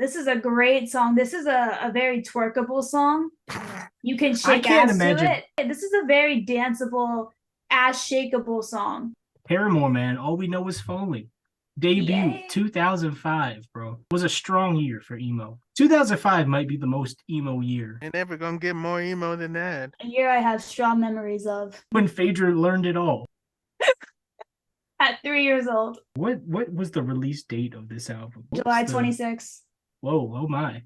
This is a great song. This is a very twerkable song. You can I shake can't ass to imagine it. This is a very danceable, ass shakeable song. Paramore, man. All we know is falling. Debut Yay. 2005, bro. Was a strong year for emo. 2005 might be the most emo year. Ain't never gonna get more emo than that. A year I have strong memories of. When Phaedra learned it all. At 3 years old. What was the release date of this album? July 26th. Whoa, oh my.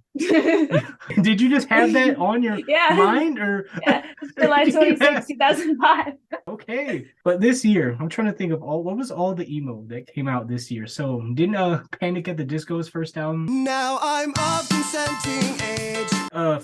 Did you just have that on your mind or yeah, July 26th, 2005. Okay. But this year, I'm trying to think of what was all the emo that came out this year. So didn't Panic at the Disco's first album? Now I'm of consenting age.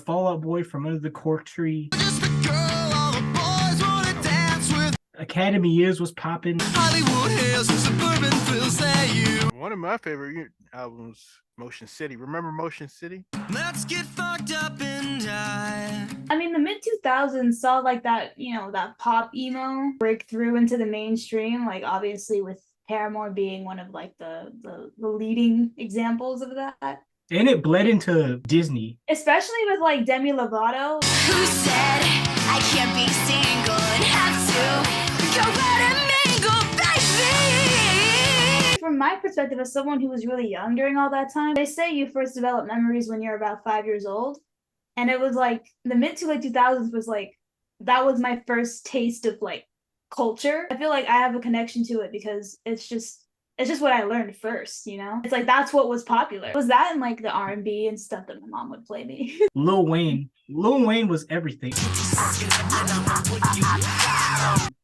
Fall Out Boy from Under the Cork Tree. Just the girl all the boys wanna dance with. Academy Years was popping. Hollywood Hills and suburban fills that you. One of my favorite albums, Motion City. Remember Motion City? Let's get fucked up and die. I mean, the mid 2000s saw like that, that pop emo break through into the mainstream, like obviously with Paramore being one of like the leading examples of that. And it bled into Disney. Especially with like Demi Lovato. Who said I can't be single and have to go out and mingle, baby? From my perspective, as someone who was really young during all that time, they say you first develop memories when you're about 5 years old. And it was like the mid to late 2000s was like, that was my first taste of like culture. I feel like I have a connection to it because it's just what I learned first, It's like, that's what was popular. It was that and like the R&B and stuff that my mom would play me. Lil Wayne was everything.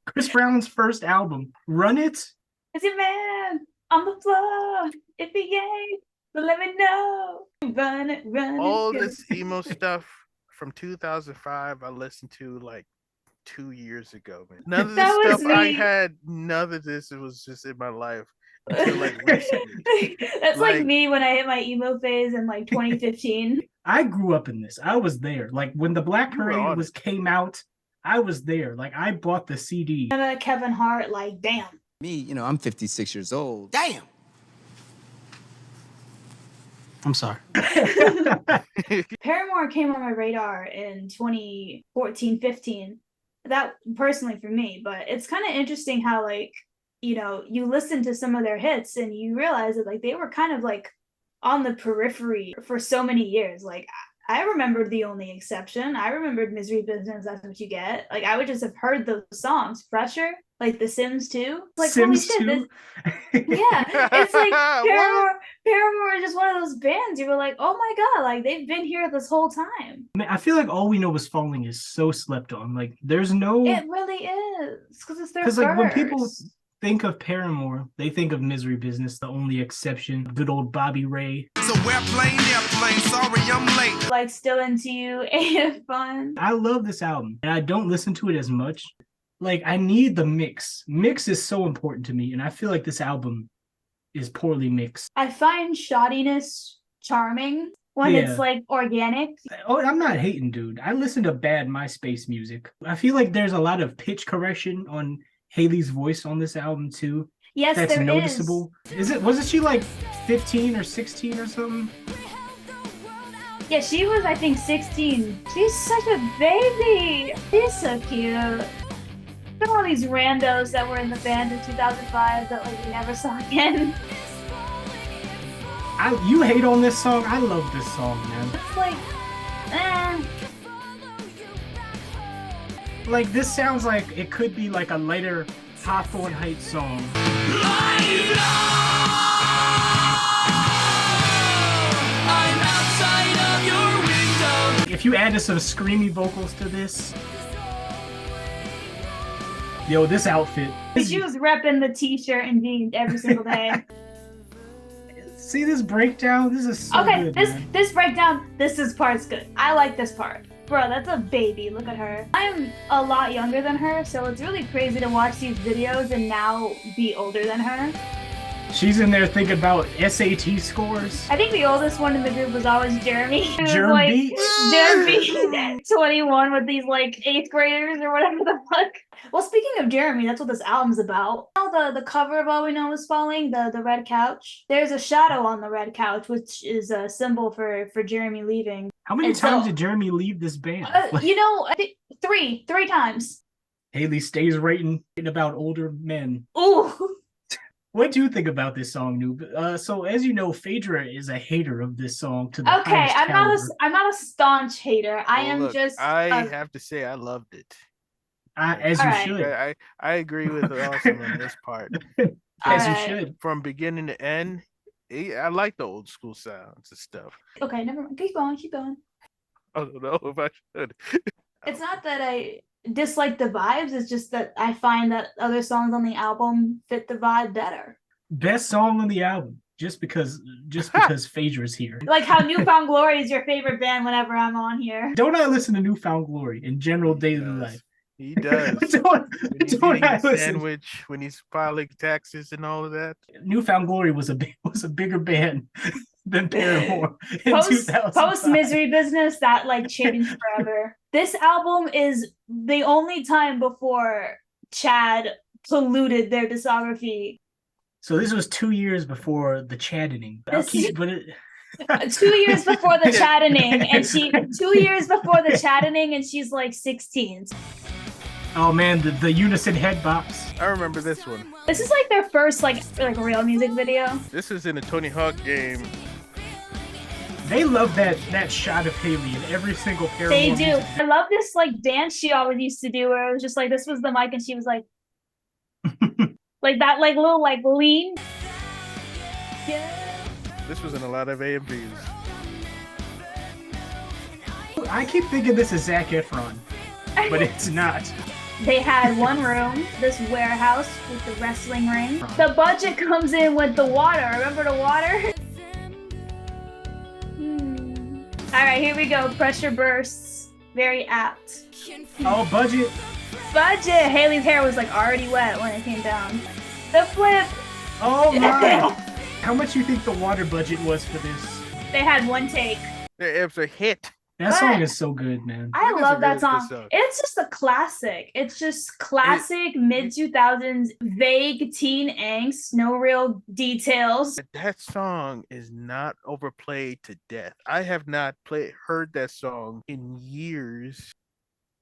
Chris Brown's first album, Run It. Is it man on the floor? If he ain't, but let me know. Run it. All this emo stuff from 2005 I listened to like 2 years ago, man. None of this stuff I had, none of this, it was just in my life until like recently. That's like me when I hit my emo phase in like 2015. I grew up in this. I was there. Like when the Black Parade came out, I was there. Like I bought the CD. And Kevin Hart, like, damn. Me, I'm 56 years old. Damn. I'm sorry. Paramore came on my radar in 2014, 15. That personally for me, but it's kind of interesting how like, you listen to some of their hits and you realize that like they were kind of like on the periphery for so many years. Like I remembered The Only Exception. I remembered Misery Business, That's What You Get. Like I would just have heard those songs. Pressure, like The Sims 2. Like Sims holy shit, 2? yeah. It's like Paramore is just one of those bands. You were like, oh my god, like they've been here this whole time. I mean, I feel like All We Know Is Falling is so slept on. Like there's no. It really is because it's their first. Like when people think of Paramore, they think of Misery Business, The Only Exception, good old Bobby Ray. So we're playing airplane. Sorry, I'm late. Like Still Into You, Ain't Fun. I love this album, and I don't listen to it as much. Like I need the mix. Mix is so important to me, and I feel like this album is poorly mixed. I find shoddiness charming when it's like organic. Oh, I'm not hating, dude. I listen to bad MySpace music. I feel like there's a lot of pitch correction on Hailey's voice on this album too. Yes, that's there noticeable. Wasn't she like 15 or 16 or something? Yeah, she was I think 16. She's such a baby. She's so cute. Look at all these randos that were in the band in 2005 that like we never saw again. You hate on this song? I love this song, man. It's like, Like this sounds like it could be like a lighter Hawthorne Heights song. If you added some screamy vocals to this, yo, this outfit. She was repping the t-shirt and jeans every single day. See this breakdown? This is so good, this breakdown, this part's good. I like this part. Bro, that's a baby. Look at her. I'm a lot younger than her, so it's really crazy to watch these videos and now be older than her. She's in there thinking about SAT scores. I think the oldest one in the group was always Jeremy. It was Germ like beats. Jeremy 21 with these like 8th graders or whatever the fuck. Well, speaking of Jeremy, that's what this album's about. You know, the cover of All We Know Is Falling, the red couch. There's a shadow on the red couch, which is a symbol for Jeremy leaving. How many times did Jeremy leave this band? You know, I think three times. Haley stays writing about older men. Ooh. What do you think about this song, Noob? So as you know, Phaedra is a hater of this song to the Okay, highest caliber. I'm not a staunch hater. I am look, just I have to say I loved it. As All you right. should. I agree with Awesome on this part. As you Alright. should. From beginning to end, I like the old school sounds and stuff. Okay, never mind. Keep going. I don't know if I should. It's not that I dislike the vibes, it's just that I find that other songs on the album fit the vibe better. Best song on the album, just because Phaedra's here. Like how Newfound Glory is your favorite band whenever I'm on here. Don't I listen to Newfound Glory in general daily life? He does. don't When I he's eating a listen? sandwich, when he's filing taxes and all of that. Newfound Glory was a bigger band than Paramore in Post 2005. Misery Business, that like changed forever. This album is the only time before Chad polluted their discography. So this was 2 years before the Chaddening. 2 years before the Chaddening, and 2 years before the Chaddening, and she's like 16. Oh man, the unison head bops. I remember this one. This is like their first like real music video. This is in a Tony Hawk game. They love that shot of Haley in every single Paramore They do. music I love this like dance she always used to do, where it was just like this was the mic, and she was like, like that like little like lean. Yeah. This was in a lot of AMVs. I keep thinking this is Zac Efron, but it's not. They had one room, this warehouse with the wrestling ring. The budget comes in with the water. Remember the water? All right, here we go. Pressure bursts. Very apt. Oh, budget. Budget. Haley's hair was like already wet when it came down. The flip. Oh my. How much you think the water budget was for this? They had one take. It was a hit. That song is so good, man. I It is love a that really song. good song. It's just a classic. It's just classic mid 2000s vague teen angst, no real details. That song is not overplayed to death. I have not heard that song in years.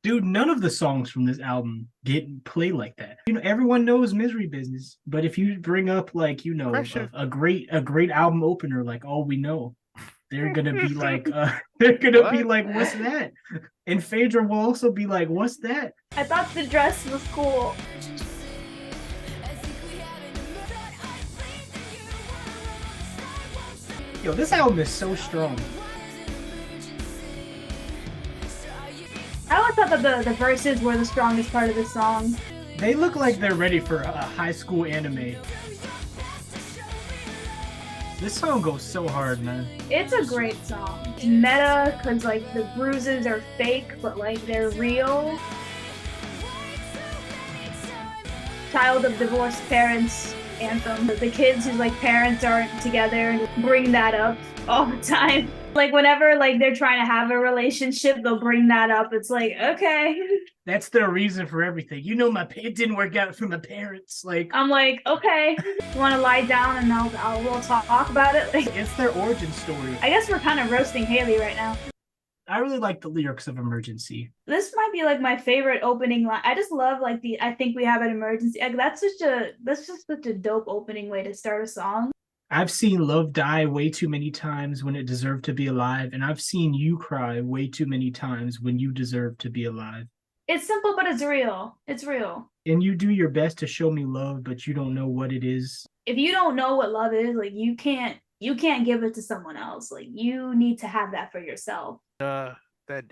Dude, none of the songs from this album get played like that. You know, everyone knows Misery Business, but if you bring up like, you know, Pressure. a great album opener like All We Know, they're gonna be like, what's that? And Phaedra will also be like, what's that? I thought the dress was cool. Yo, this album is so strong. I always thought that the verses were the strongest part of the song. They look like they're ready for a high school anime. This song goes so hard, man. It's a great song. It's meta because like the bruises are fake, but like they're real. Child of divorced parents anthem. The kids whose like parents aren't together bring that up all the time. Like whenever like they're trying to have a relationship, they'll bring that up. It's like, okay. That's their reason for everything. You know, it didn't work out for my parents. Like, I'm like, okay. You want to lie down and we'll talk about it? Like, it's their origin story. I guess we're kind of roasting Haley right now. I really like the lyrics of Emergency. This might be like my favorite opening line. I just love like I think we have an emergency. Like, that's just such a dope opening way to start a song. I've seen love die way too many times when it deserved to be alive, and I've seen you cry way too many times when you deserve to be alive. It's simple, but it's real. It's real. And you do your best to show me love, but you don't know what it is. If you don't know what love is, like you can't give it to someone else. Like you need to have that for yourself. That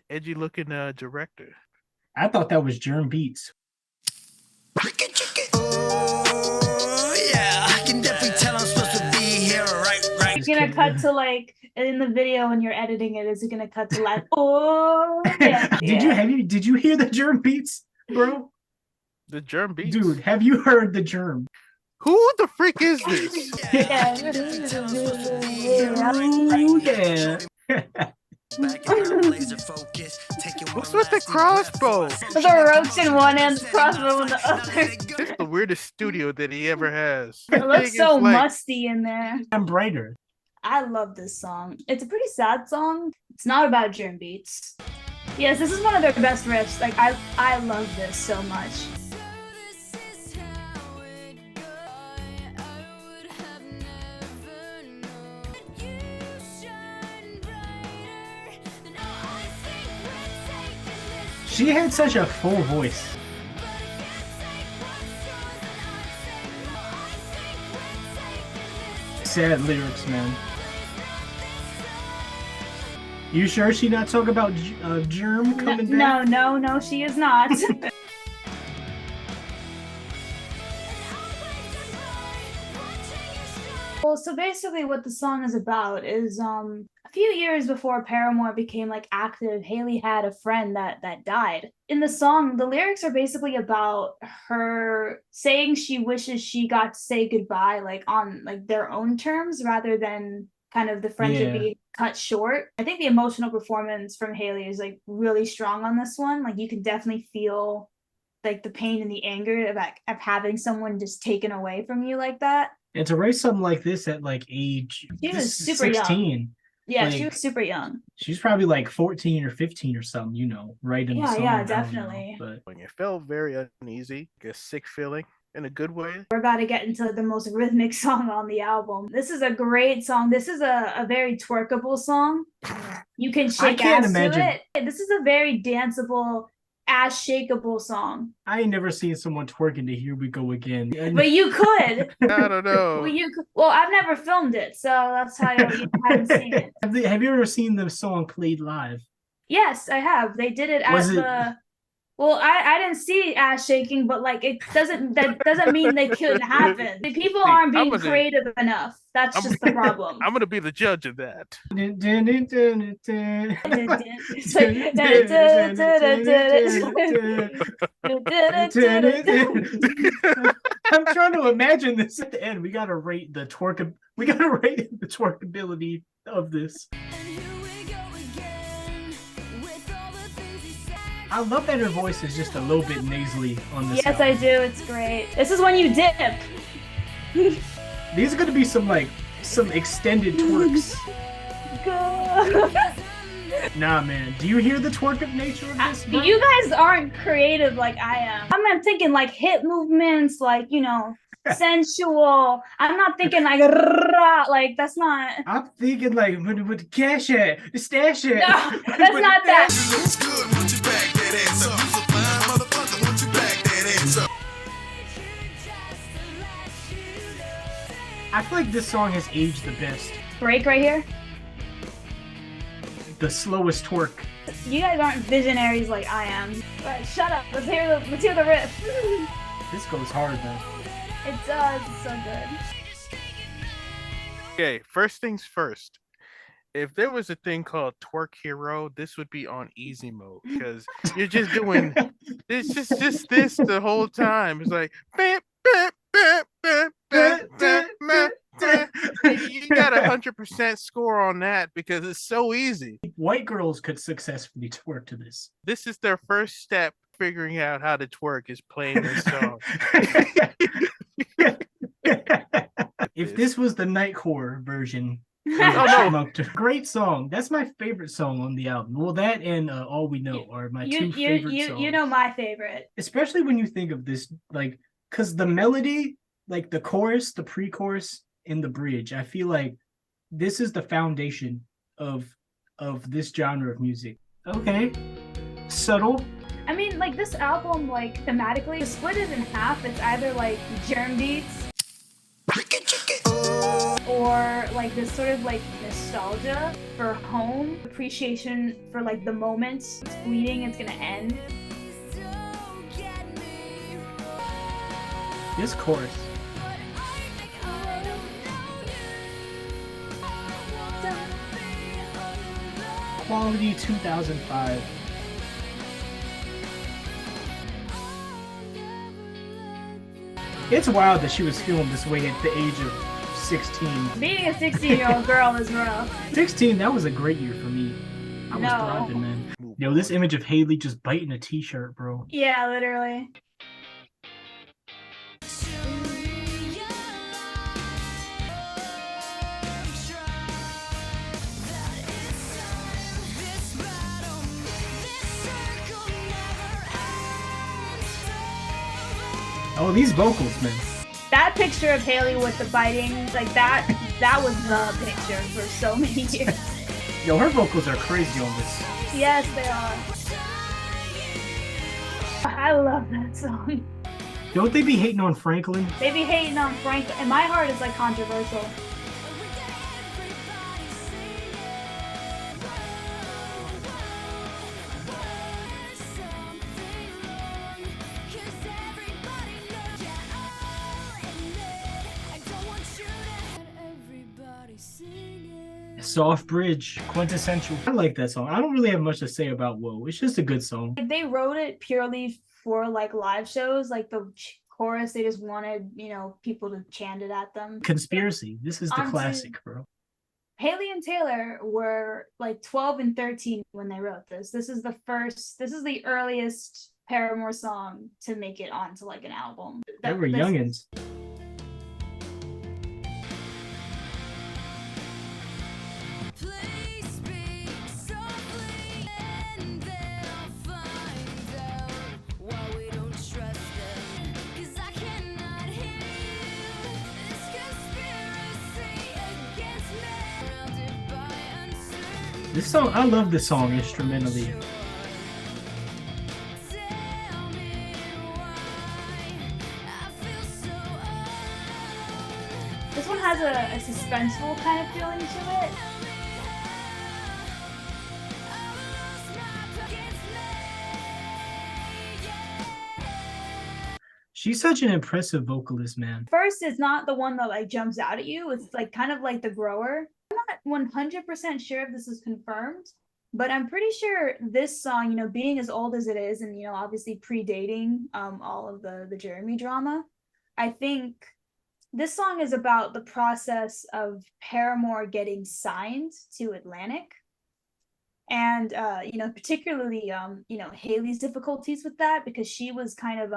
edgy looking director. I thought that was Germ Beats. Oh, yeah, I can definitely tell I'm supposed to be here right. It's gonna cut to like in the video when you're editing it. Is it gonna cut to like oh yeah? Did you hear the Germ Beats, bro? The Germ Beats. Dude, have you heard the Germ? Who the freak is this? Yeah. Ooh, yeah. What's with the crossbow? The ropes in one end, the crossbow in the other. It's the weirdest studio that he ever has. It looks Thing so is, like, musty in there. I'm brighter. I love this song. It's a pretty sad song. It's not about germ beats. Yes, this is one of their best riffs. Like I love this so much. She had such a full voice. Sad lyrics, man. You sure she not talking about germ coming back? No, she is not. Well, so basically what the song is about is a few years before Paramore became like active, Haley had a friend that died. In the song, the lyrics are basically about her saying she wishes she got to say goodbye like on like their own terms rather than kind of the friendship being cut short. I think the emotional performance from Haley is like really strong on this one. Like you can definitely feel like the pain and the anger of having someone just taken away from you like that. And to write something like this at like age She was super 16. young. Yeah, like, she was super young. She's probably like 14 or 15 or something, you know, writing a song. Yeah, I don't know, definitely. but It felt very uneasy, like a sick feeling in a good way. We're about to get into the most rhythmic song on the album. This is a great song. This is a very twerkable song. You can shake ass to it. This is a very danceable, ass shakeable song. I ain't never seen someone twerking to Here We Go Again. But you could. I don't know. Well, I've never filmed it, so that's how you haven't seen it. Have you ever seen the song played live? Yes, I have. They did it at the. Well, I didn't see ass shaking, but like that doesn't mean they couldn't happen. The people aren't being creative enough. That's just the problem. I'm gonna be the judge of that. I'm trying to imagine this at the end. We gotta rate the twerkability of this. I love that her voice is just a little bit nasally on this. Yes, album. I do. It's great. This is when you dip. These are gonna be some extended twerks. Nah, man. Do you hear the twerk of nature of this? You guys aren't creative like I am. I'm thinking like hip movements, like, you know, sensual. I'm not thinking like that's not. I'm thinking like with the cash at, the stash at. No, that's not that. I feel like this song has aged the best. Break right here. The slowest twerk. You guys aren't visionaries like I am. But shut up. Let's hear the riff. This goes hard though. It does. It's so good. Okay, first things first. If there was a thing called Twerk Hero, this would be on easy mode because you're just doing it's just this the whole time. It's like you got 100% score on that because it's so easy. White girls could successfully twerk to this. This is their first step figuring out how to twerk is playing this song. If this was the Nightcore version, great song. That's my favorite song on the album. Well, that and All We Know are my two favorite songs. You know my favorite. Especially when you think of this, like, because the melody, like the chorus, the pre-chorus, and the bridge, I feel like this is the foundation of this genre of music. Okay, subtle. I mean, like this album, like thematically, to split it in half, it's either like germ beats or like this sort of like nostalgia for home, appreciation for like the moment. It's fleeting, it's gonna end. This chorus. Quality 2005. It's wild that she was feeling this way at the age of 16. Being a 16-year-old girl is rough. 16, that was a great year for me. I was No. thriving, man. Yo, this image of Haley just biting a t-shirt, bro. Yeah, literally. Oh, these vocals, man. That picture of Haley with the biting, like that was the picture for so many years. Yo, her vocals are crazy on this. Yes, they are. I love that song. Don't they be hating on Franklin? They be hating on Frank, and my heart is like controversial. Soft Bridge, quintessential. I like that song. I don't really have much to say about Whoa. It's just a good song. Like, they wrote it purely for like live shows, like the chorus. They just wanted, you know, people to chant it at them. Conspiracy. This is the classic, bro. Haley and Taylor were like 12 and 13 when they wrote this. This is the earliest Paramore song to make it onto like an album. They were youngins. This song, I love this song instrumentally. This one has a suspenseful kind of feeling to it. She's such an impressive vocalist, man. First, it's not the one that like jumps out at you. It's like kind of like the grower. I'm not 100% sure if this is confirmed, but I'm pretty sure this song, you know, being as old as it is, and you know, obviously predating all of the Jeremy drama, I think this song is about the process of Paramore getting signed to Atlantic, and you know, particularly you know, Haley's difficulties with that, because she was kind of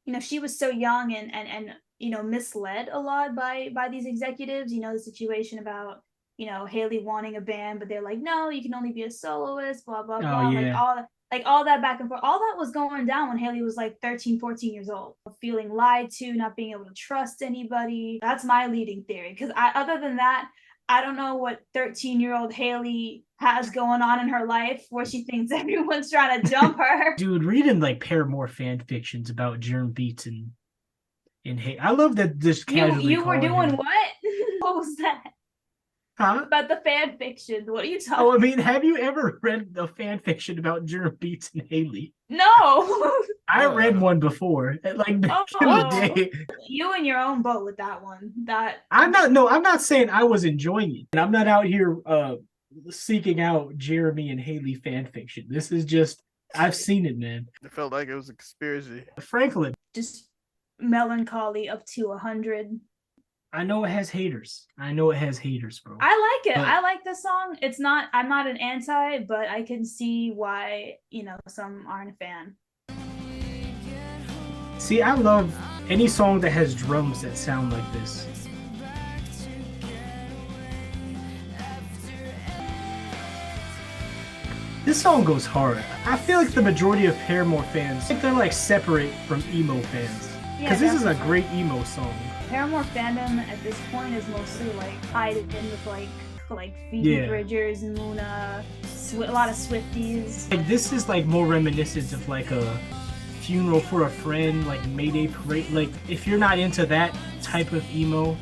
you know, she was so young and you know, misled a lot by these executives. You know, the situation about, you know, Haley wanting a band, but they're like, no, you can only be a soloist, blah blah blah. Oh, yeah. Like all that back and forth. All that was going down when Haley was like 13, 14 years old, feeling lied to, not being able to trust anybody. That's my leading theory, because other than that, I don't know what 13-year-old Haley has going on in her life where she thinks everyone's trying to dump her. Dude, reading like Paramore fan fictions about Jerm Beats and Haley. I love that this casually You were doing him. what? What was that? Huh? About the fan fiction. What are you talking Oh, I mean, have you ever read the fan fiction about Jerm Beats and Haley? No. I read one before, like back in the day. You in your own boat with that one. I'm not saying I was enjoying it. And I'm not out here seeking out Jeremy and Haley fan fiction. This is just, I've seen it, man. It felt like it was a conspiracy. Franklin. Just melancholy up to 100. I know it has haters. I know it has haters, bro. I like it. But I like this song. I'm not an anti, but I can see why, you know, some aren't a fan. See, I love any song that has drums that sound like this. This song goes hard. I feel like the majority of Paramore fans, I think they're like separate from emo fans. Because this is a great emo song. Paramore fandom at this point is mostly like tied in with like Phoebe Bridgers, Muna, a lot of Swifties. Like this is like more reminiscent of like a funeral for a friend, like Mayday Parade. Like if you're not into that type of emo,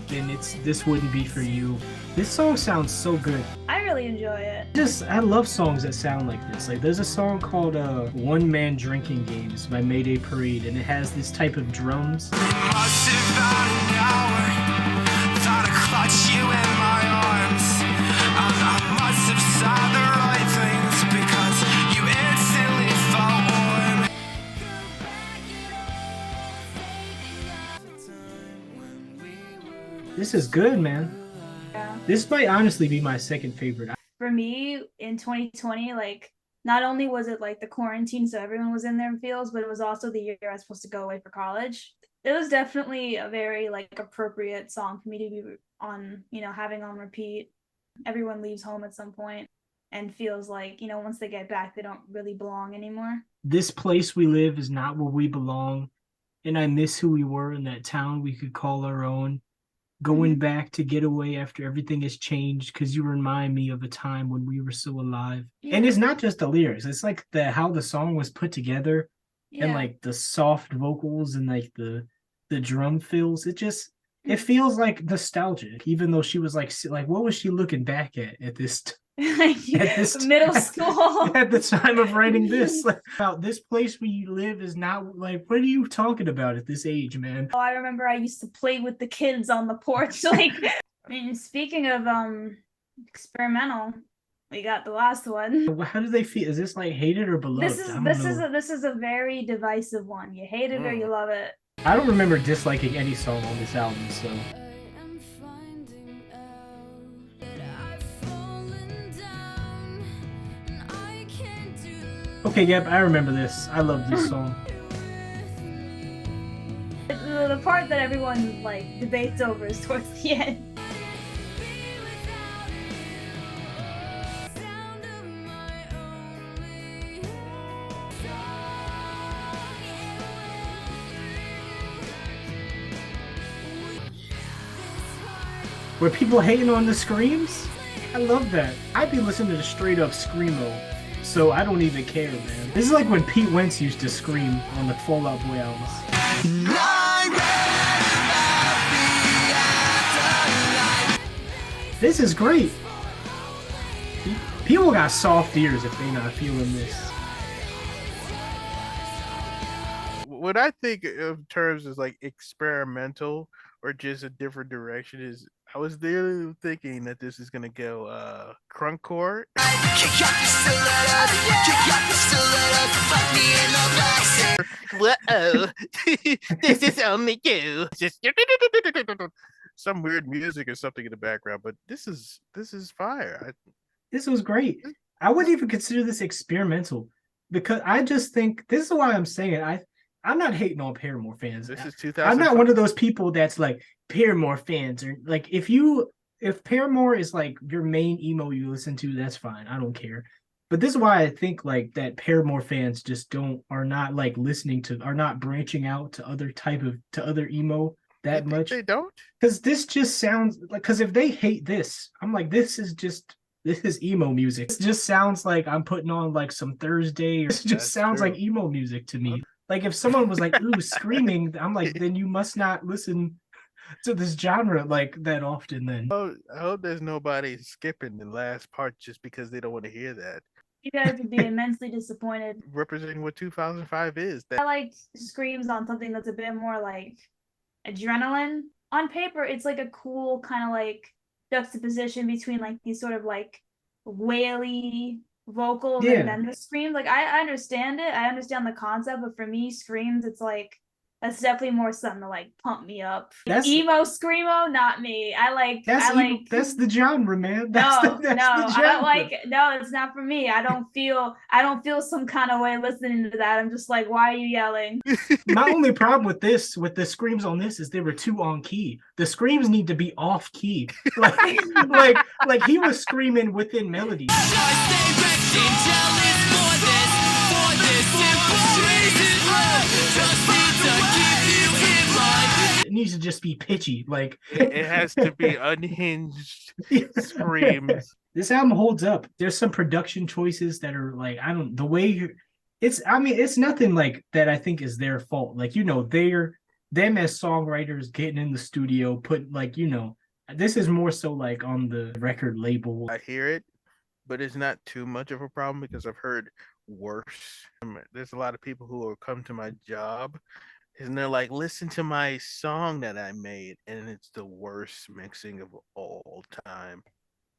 then this wouldn't be for you. This song sounds so good. I really enjoy it. I love songs that sound like this. Like there's a song called One Man Drinking Games by Mayday Parade, and it has this type of drums. This is good, man. Yeah. This might honestly be my second favorite. For me in 2020, like not only was it like the quarantine, so everyone was in their fields, but it was also the year I was supposed to go away for college. It was definitely a very like appropriate song for me to be on, having on repeat. Everyone leaves home at some point and feels like, once they get back, they don't really belong anymore. This place we live is not where we belong, and I miss who we were in that town we could call our own. Going back to get away after everything has changed, because you remind me of a time when we were so alive. Yeah. And it's not just the lyrics, it's like how the song was put together, and like the soft vocals and like the drum fills. It feels like nostalgic, even though she was like what was she looking back at this middle school at the time of writing this? Like, about this place where you live is not like, what are you talking about at this age, man? I remember I used to play with the kids on the porch. Like, I mean, speaking of experimental, we got the last one. How do they feel? Is this like hated or beloved? This is a very divisive one. You hate it or you love it. I don't remember disliking any song on this album, so. Okay, yep, I remember this. I love this song. The part that everyone like debates over is towards the end. Where people hating on the screams? I love that. I'd be listening to straight up screamo, so I don't even care, man. This is like when Pete Wentz used to scream on the Fall Out Boy albums. This is great. People got soft ears if they not feeling this. What I think of terms as like experimental or just a different direction is, I was there thinking that this is gonna go crunkcore. Whoa, this is only you. Just some weird music or something in the background, but this is fire. This was great. I wouldn't even consider this experimental, because I just think this is why I'm saying it. I'm not hating on Paramore fans. This is 2000. I'm not one of those people that's like Paramore fans, or like if Paramore is like your main emo you listen to, that's fine. I don't care. But this is why I think like that Paramore fans just are not like are not branching out to other emo that much. They don't? Because this just sounds like, because if they hate this, I'm like, this is emo music. It just sounds like I'm putting on like some Thursday, or it just sounds like emo music to me. Like if someone was like, ooh, screaming, I'm like, then you must not listen to this genre like that often then. Oh, I hope there's nobody skipping the last part just because they don't want to hear that. You guys would be immensely disappointed. Representing what 2005 is. I like screams on something that's a bit more like adrenaline. On paper, it's like a cool kind of like juxtaposition between like these sort of like waily vocals and then the screams. Like I understand it. I understand the concept, but for me, screams, it's like that's definitely more something to like pump me up. That's emo screamo, not me. That's the genre, man. I don't like it. No, it's not for me. I don't feel some kind of way listening to that. I'm just like, why are you yelling? My only problem with the screams on this is they were too on key. The screams need to be off key. Like he was screaming within melody. It needs to just be pitchy. Like it has to be unhinged screams. This album holds up. There's some production choices that are like, it's nothing like that I think is their fault. Like, them as songwriters getting in the studio, this is more so like on the record label. I hear it, but it's not too much of a problem because I've heard worse. There's a lot of people who will come to my job and they're like, listen to my song that I made, and it's the worst mixing of all time.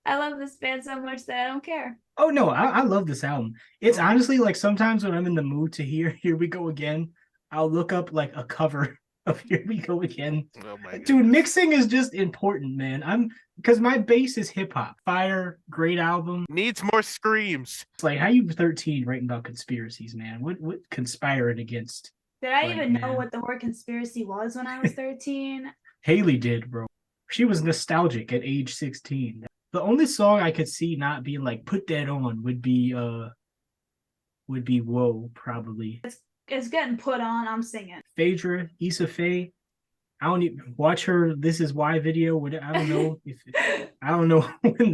I love this band so much that I don't care. Oh no, I love this album. It's honestly like sometimes when I'm in the mood to hear Here We Go Again, I'll look up like a cover of Here We Go Again. Oh my Dude, goodness. mixing is just important, man. Because my base is hip hop. Fire, great album. Needs more screams. It's like, how you 13 writing about conspiracies, man? What conspiring against? Did I Like, even know man. what the word conspiracy was when I was 13? Haley did, bro. She was nostalgic at age 16. The only song I could see not being like, put that on would be Whoa, probably. It's getting put on. I'm singing. Phaedra, Issa Phae. I don't even watch her This Is Why video. I don't know if I don't know when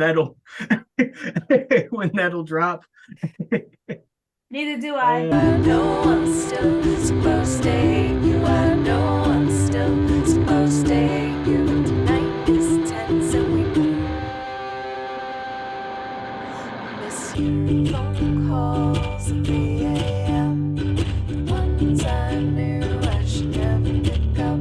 that'll drop. Neither do I. I know I'm still supposed to hate you. I know I'm still supposed to hate you. Tonight is tense and we miss you. Phone calls at 3 a.m.